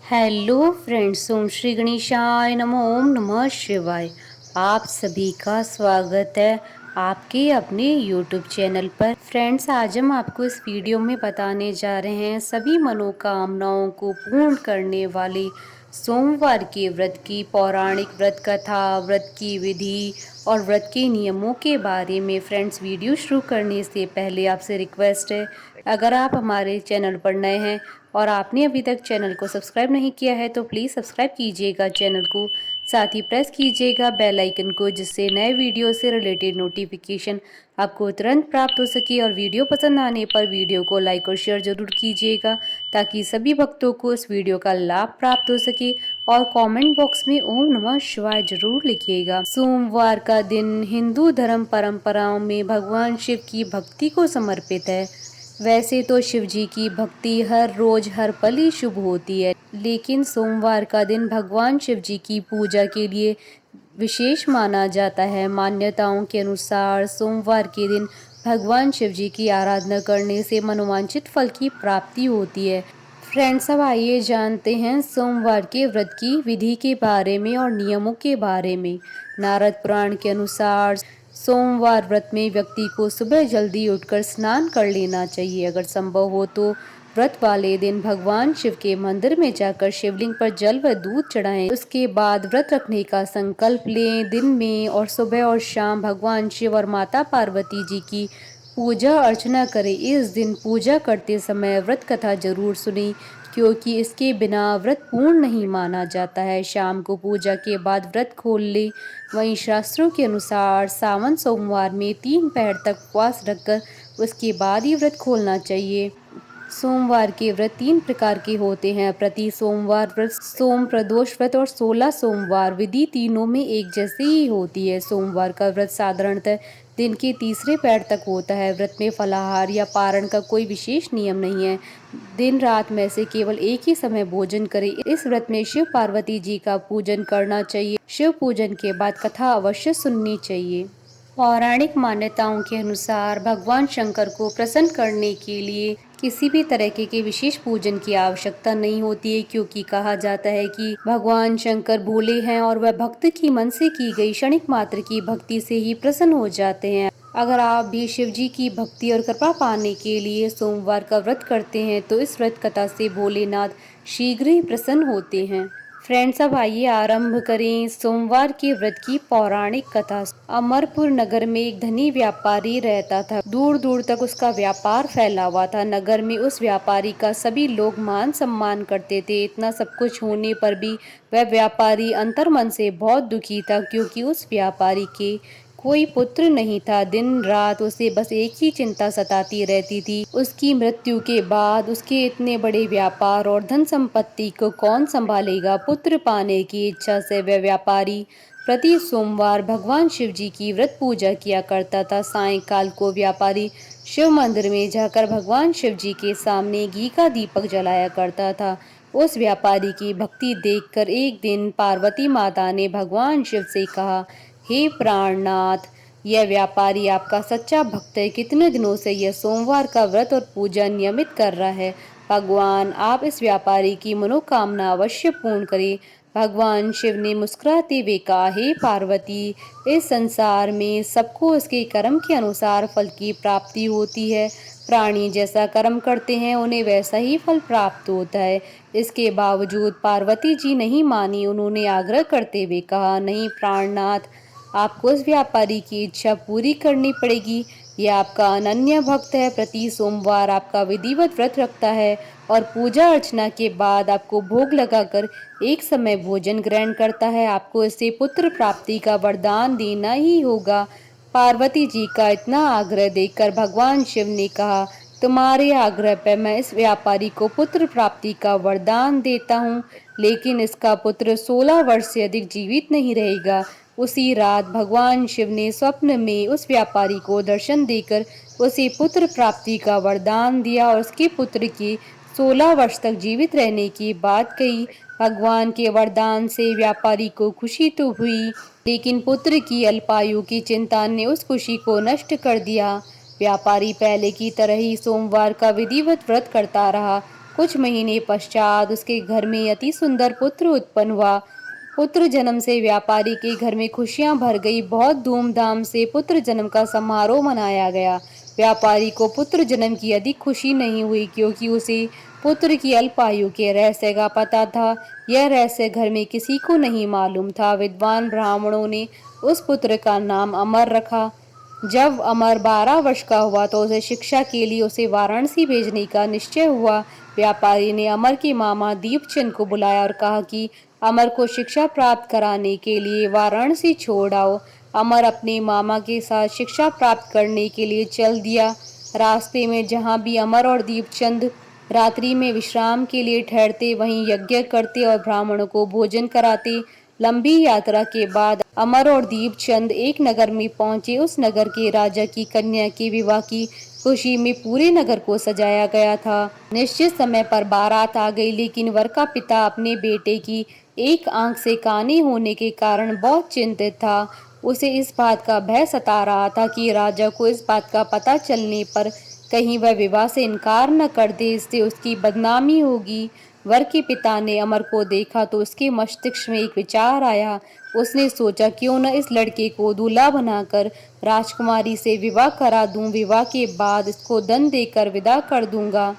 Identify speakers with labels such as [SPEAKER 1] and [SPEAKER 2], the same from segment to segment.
[SPEAKER 1] Hello friends, ओम श्री गणेशाय नमः। ओम नमः शिवाय। आप सभी का स्वागत है आपके अपने यूट्यूब चैनल पर। फ्रेंड्स, आज हम आपको इस वीडियो में बताने जा रहे हैं सभी मनोकामनाओं को पूर्ण करने वाले सोमवार के व्रत की पौराणिक व्रत कथा, व्रत की विधि और व्रत के नियमों के बारे में। फ्रेंड्स, वीडियो शुरू करने से पहले आपसे रिक्वेस्ट है, अगर आप हमारे चैनल पर नए हैं और आपने अभी तक चैनल को सब्सक्राइब नहीं किया है तो प्लीज़ सब्सक्राइब कीजिएगा चैनल को, साथ ही प्रेस कीजिएगा बेल आइकन को, जिससे नए वीडियो से रिलेटेड नोटिफिकेशन आपको तुरंत प्राप्त हो सके। और वीडियो पसंद आने पर वीडियो को लाइक और शेयर जरूर कीजिएगा ताकि सभी भक्तों को इस वीडियो का लाभ प्राप्त हो सके। और कमेंट बॉक्स में ओम नमः शिवाय जरूर लिखिएगा। सोमवार का दिन हिंदू धर्म परंपराओं में भगवान शिव की भक्ति को समर्पित है। वैसे तो शिव जी की भक्ति हर रोज हर पल ही शुभ होती है, लेकिन सोमवार का दिन भगवान शिव जी की पूजा के लिए विशेष माना जाता है। मान्यताओं के अनुसार सोमवार के दिन भगवान शिव जी की आराधना करने से मनोवांछित फल की प्राप्ति होती है। फ्रेंड्स, अब आइए जानते हैं सोमवार के व्रत की विधि के बारे में और नियमों के बारे में। नारद पुराण के अनुसार सोमवार व्रत में व्यक्ति को सुबह जल्दी उठकर स्नान कर लेना चाहिए। अगर संभव हो तो व्रत वाले दिन भगवान शिव के मंदिर में जाकर शिवलिंग पर जल व दूध चढ़ाएं। उसके बाद व्रत रखने का संकल्प लें। दिन में और सुबह और शाम भगवान शिव और माता पार्वती जी की पूजा अर्चना करें। इस दिन पूजा करते समय व्रत कथा जरूर सुनें, क्योंकि इसके बिना व्रत पूर्ण नहीं माना जाता है। शाम को पूजा के बाद व्रत खोल ले। वहीं शास्त्रों के अनुसार सावन सोमवार में 3 पहर तक उपवास रखकर उसके बाद ही व्रत खोलना चाहिए। सोमवार के व्रत 3 प्रकार के होते हैं: प्रति सोमवार व्रत, सोम प्रदोष व्रत और 16 सोमवार। विधि तीनों में एक जैसी ही होती है। सोमवार का व्रत साधारणतः दिन के तीसरे पैर तक होता है। व्रत में फलाहार या पारण का कोई विशेष नियम नहीं है। दिन रात में से केवल एक ही समय भोजन करें। इस व्रत में शिव पार्वती जी का पूजन करना चाहिए। शिव पूजन के बाद कथा अवश्य सुननी चाहिए। पौराणिक मान्यताओं के अनुसार भगवान शंकर को प्रसन्न करने के लिए किसी भी तरह के विशेष पूजन की आवश्यकता नहीं होती है, क्योंकि कहा जाता है कि भगवान शंकर भोले हैं और वह भक्त की मन से की गई क्षणिक मात्र की भक्ति से ही प्रसन्न हो जाते हैं। अगर आप भी शिव जी की भक्ति और कृपा पाने के लिए सोमवार का व्रत करते हैं तो इस व्रत कथा से भोलेनाथ शीघ्र ही प्रसन्न होते हैं। फ्रेंड्स, अब आइए आरंभ करें सोमवार के व्रत की पौराणिक कथा। अमरपुर नगर में एक धनी व्यापारी रहता था। दूर दूर तक उसका व्यापार फैला हुआ था। नगर में उस व्यापारी का सभी लोग मान सम्मान करते थे। इतना सब कुछ होने पर भी वह व्यापारी अंतर्मन से बहुत दुखी था, क्योंकि उस व्यापारी के कोई पुत्र नहीं था। दिन रात उसे बस एक ही चिंता सताती रहती थी, उसकी मृत्यु के बाद उसके इतने बड़े व्यापार और धन संपत्ति को कौन संभालेगा। पुत्र पाने की इच्छा से वह व्यापारी प्रति सोमवार भगवान शिव जी की व्रत पूजा किया करता था। सायंकाल को व्यापारी शिव मंदिर में जाकर भगवान शिव जी के सामने घी का दीपक जलाया करता था। उस व्यापारी की भक्ति देखकर एक दिन पार्वती माता ने भगवान शिव से कहा, हे प्राणनाथ, यह व्यापारी आपका सच्चा भक्त है। कितने दिनों से यह सोमवार का व्रत और पूजा नियमित कर रहा है। भगवान, आप इस व्यापारी की मनोकामना अवश्य पूर्ण करें। भगवान शिव ने मुस्कुराते हुए कहा, हे पार्वती, इस संसार में सबको उसके कर्म के अनुसार फल की प्राप्ति होती है। प्राणी जैसा कर्म करते हैं उन्हें वैसा ही फल प्राप्त होता है। इसके बावजूद पार्वती जी नहीं मानी। उन्होंने आग्रह करते हुए कहा, नहीं प्राणनाथ, आपको उस व्यापारी की इच्छा पूरी करनी पड़ेगी। यह आपका अनन्य भक्त है। प्रति सोमवार आपका विधिवत व्रत रखता है और पूजा अर्चना के बाद आपको भोग लगाकर एक समय भोजन ग्रहण करता है। आपको इससे पुत्र प्राप्ति का वरदान देना ही होगा। पार्वती जी का इतना आग्रह देखकर भगवान शिव ने कहा, तुम्हारे आग्रह पर मैं इस व्यापारी को पुत्र प्राप्ति का वरदान देता हूँ, लेकिन इसका पुत्र 16 वर्ष से अधिक जीवित नहीं रहेगा। उसी रात भगवान शिव ने स्वप्न में उस व्यापारी को दर्शन देकर उसे पुत्र प्राप्ति का वरदान दिया और उसके पुत्र के 16 वर्ष तक जीवित रहने की बात कही। भगवान के वरदान से व्यापारी को खुशी तो हुई, लेकिन पुत्र की अल्पायु की चिंता ने उस खुशी को नष्ट कर दिया। व्यापारी पहले की तरह ही सोमवार का विधिवत व्रत करता रहा। कुछ महीने पश्चात उसके घर में अति सुंदर पुत्र उत्पन्न हुआ। पुत्र जन्म से व्यापारी के घर में खुशियां भर गई। बहुत धूमधाम से पुत्र जन्म का समारोह मनाया गया। व्यापारी को पुत्र जन्म की अधिक खुशी नहीं हुई, क्योंकि उसे पुत्र की अल्प आयु के रहस्य का पता था। यह रहस्य घर में किसी को नहीं मालूम था। विद्वान ब्राह्मणों ने उस पुत्र का नाम अमर रखा। जब अमर 12 वर्ष का हुआ तो उसे शिक्षा के लिए उसे वाराणसी भेजने का निश्चय हुआ। व्यापारी ने अमर के मामा दीपचंद को बुलाया और कहा कि अमर को शिक्षा प्राप्त कराने के लिए वाराणसी छोड़ आओ। अमर अपने मामा के साथ शिक्षा प्राप्त करने के लिए चल दिया। रास्ते में जहाँ भी अमर और दीपचंद रात्रि में विश्राम के लिए ठहरते, वहीं यज्ञ करते और ब्राह्मणों को भोजन कराते। लंबी यात्रा के बाद अमर और दीपचंद एक नगर में पहुंचे। उस नगर के राजा की कन्या के विवाह की खुशी में पूरे नगर को सजाया गया था। निश्चित समय पर बारात आ गई, लेकिन वर का पिता अपने बेटे की एक आंख से काने होने के कारण बहुत चिंतित था। उसे इस बात का भय सता रहा था कि राजा को इस बात का पता चलने पर कहीं वह विवाह से इनकार न कर दे, इससे उसकी बदनामी होगी। वर के पिता ने अमर को देखा तो उसके मस्तिष्क में एक विचार आया। उसने सोचा, क्यों न इस लड़के को दूल्हा बनाकर राजकुमारी से विवाह करा दूं। विवाह के बाद इसको दंड देकर विदा कर दूंगा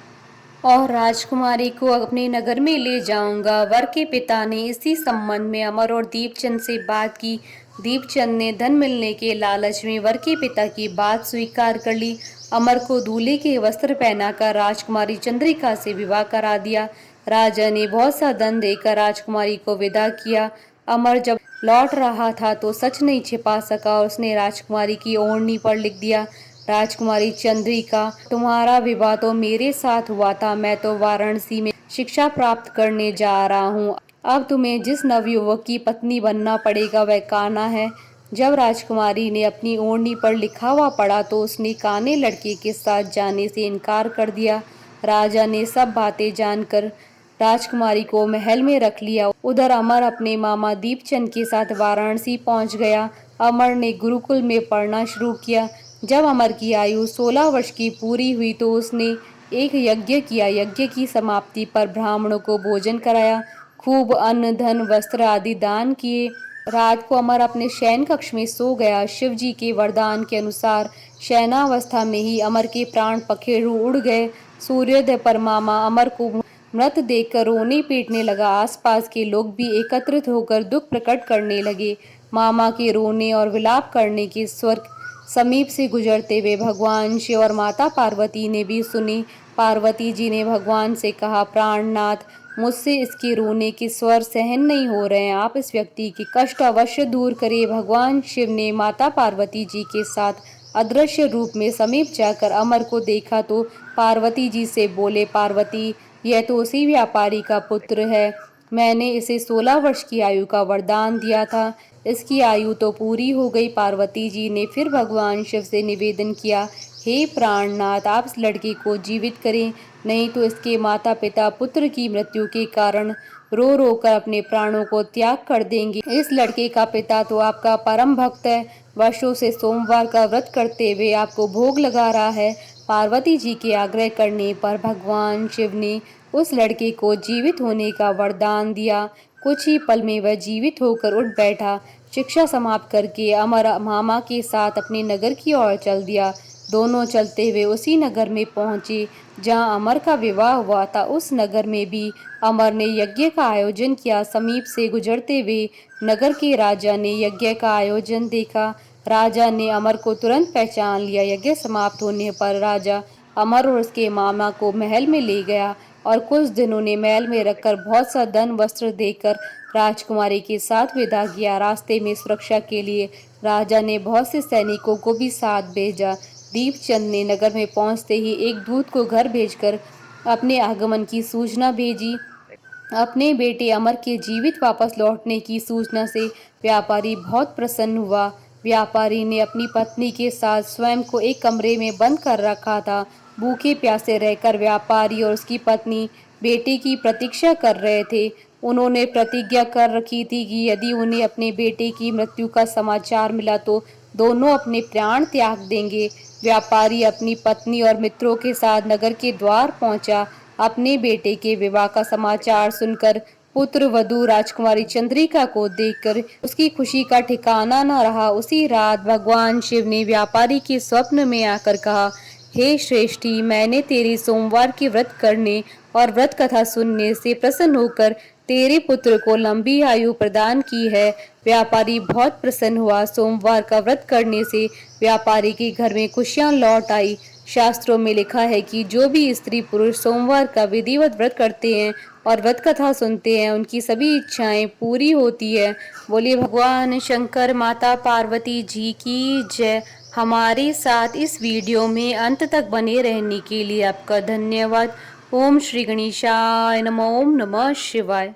[SPEAKER 1] और राजकुमारी को अपने नगर में ले जाऊंगा। वर के पिता ने इसी संबंध में अमर और दीपचंद से बात की। दीपचंद ने धन मिलने के लालच में वर के पिता की बात स्वीकार कर ली। अमर को दूल्हे के वस्त्र पहनाकर राजकुमारी चंद्रिका से विवाह करा दिया। राजा ने बहुत सा धन देकर राजकुमारी को विदा किया। अमर जब लौट रहा था तो सच नहीं छिपा सका और उसने राजकुमारी की ओढ़नी पर लिख दिया, राजकुमारी चंद्रिका, तुम्हारा विवाह तो मेरे साथ हुआ था। मैं तो वाराणसी में शिक्षा प्राप्त करने जा रहा हूँ। अब तुम्हें जिस नवयुवक की पत्नी बनना पड़ेगा वह कान्हा है। जब राजकुमारी ने अपनी ओढ़नी पर लिखा हुआ पढ़ा तो उसने काने लड़के के साथ जाने से इनकार कर दिया। राजा ने सब बातें जानकर राजकुमारी को महल में रख लिया। उधर अमर अपने मामा दीपचंद के साथ वाराणसी पहुंच गया। अमर ने गुरुकुल में पढ़ना शुरू किया। जब अमर की आयु 16 वर्ष की पूरी हुई तो उसने एक यज्ञ किया। यज्ञ की समाप्ति पर ब्राह्मणों को भोजन कराया, खूब अन्न धन वस्त्र आदि दान किए। रात को अमर अपने शयन कक्ष में सो गया। शिव जी के वरदान के अनुसार शयनावस्था में ही अमर के प्राण पखेरु उड़ गए। सूर्योदय पर मामा अमर को मृत देखकर रोने पीटने लगा। आसपास के लोग भी एकत्रित होकर दुख प्रकट करने लगे। मामा के रोने और विलाप करने के स्वर समीप से गुजरते हुए भगवान शिव और माता पार्वती ने भी सुनी। पार्वती जी ने भगवान से कहा, प्राणनाथ, मुझसे इसके रोने के स्वर सहन नहीं हो रहे हैं, आप इस व्यक्ति के कष्ट अवश्य दूर करिए। भगवान शिव ने माता पार्वती जी के साथ अदृश्य रूप में समीप जाकर अमर को देखा तो पार्वती जी से बोले, पार्वती, यह तो उसी व्यापारी का पुत्र है। मैंने इसे 16 वर्ष की आयु का वरदान दिया था, इसकी आयु तो पूरी हो गई। पार्वती जी ने फिर भगवान शिव से निवेदन किया, हे प्राणनाथ, आप इस लड़के को जीवित करें, नहीं तो इसके माता पिता पुत्र की मृत्यु के कारण रो रो कर अपने प्राणों को त्याग कर देंगे। इस लड़के का पिता तो आपका परम भक्त है, वर्षों से सोमवार का व्रत करते हुए आपको भोग लगा रहा है। पार्वती जी के आग्रह करने पर भगवान शिव ने उस लड़के को जीवित होने का वरदान दिया। कुछ ही पल में वह जीवित होकर उठ बैठा। शिक्षा समाप्त करके अमर मामा के साथ अपने नगर की ओर चल दिया। दोनों चलते हुए उसी नगर में पहुंचे जहां अमर का विवाह हुआ था। उस नगर में भी अमर ने यज्ञ का आयोजन किया। समीप से गुजरते हुए नगर के राजा ने यज्ञ का आयोजन देखा। राजा ने अमर को तुरंत पहचान लिया। यज्ञ समाप्त होने पर राजा अमर और उसके मामा को महल में ले गया और कुछ दिन उन्हें महल में रखकर बहुत सा धन वस्त्र देकर राजकुमारी के साथ विदा किया। रास्ते में सुरक्षा के लिए राजा ने बहुत से सैनिकों को भी साथ भेजा। दीपचंद ने नगर में पहुंचते ही एक दूत को घर भेजकर अपने आगमन की सूचना भेजी। अपने बेटे अमर के जीवित वापस लौटने की सूचना से व्यापारी बहुत प्रसन्न हुआ। व्यापारी ने अपनी पत्नी के साथ स्वयं को एक कमरे में बंद कर रखा था। भूखे प्यासे रहकर व्यापारी और उसकी पत्नी बेटे की प्रतीक्षा कर रहे थे। उन्होंने प्रतिज्ञा कर रखी थी कि यदि उन्हें अपने बेटे की मृत्यु का समाचार मिला तो दोनों अपने प्राण त्याग देंगे। व्यापारी अपनी पत्नी और मित्रों के साथ नगर के द्वार पहुंचा। अपने बेटे के विवाह का समाचार सुनकर पुत्र वधू राजकुमारी चंद्रिका को देखकर उसकी खुशी का ठिकाना न रहा। उसी रात भगवान शिव ने व्यापारी के स्वप्न में आकर कहा, हे श्रेष्ठी, मैंने तेरी सोमवार की व्रत करने और व्रत कथा सुनने से प्रसन्न होकर तेरे पुत्र को लंबी आयु प्रदान की है। व्यापारी बहुत प्रसन्न हुआ। सोमवार का व्रत करने से व्यापारी के घर में खुशियां लौट आई। शास्त्रों में लिखा है कि जो भी स्त्री पुरुष सोमवार का विधिवत व्रत करते हैं और व्रत कथा सुनते हैं, उनकी सभी इच्छाएं पूरी होती है। बोलिए भगवान शंकर माता पार्वती जी की जय। हमारे साथ इस वीडियो में अंत तक बने रहने के लिए आपका धन्यवाद। ओम श्री गणेशाय नमः। ओम नमः शिवाय।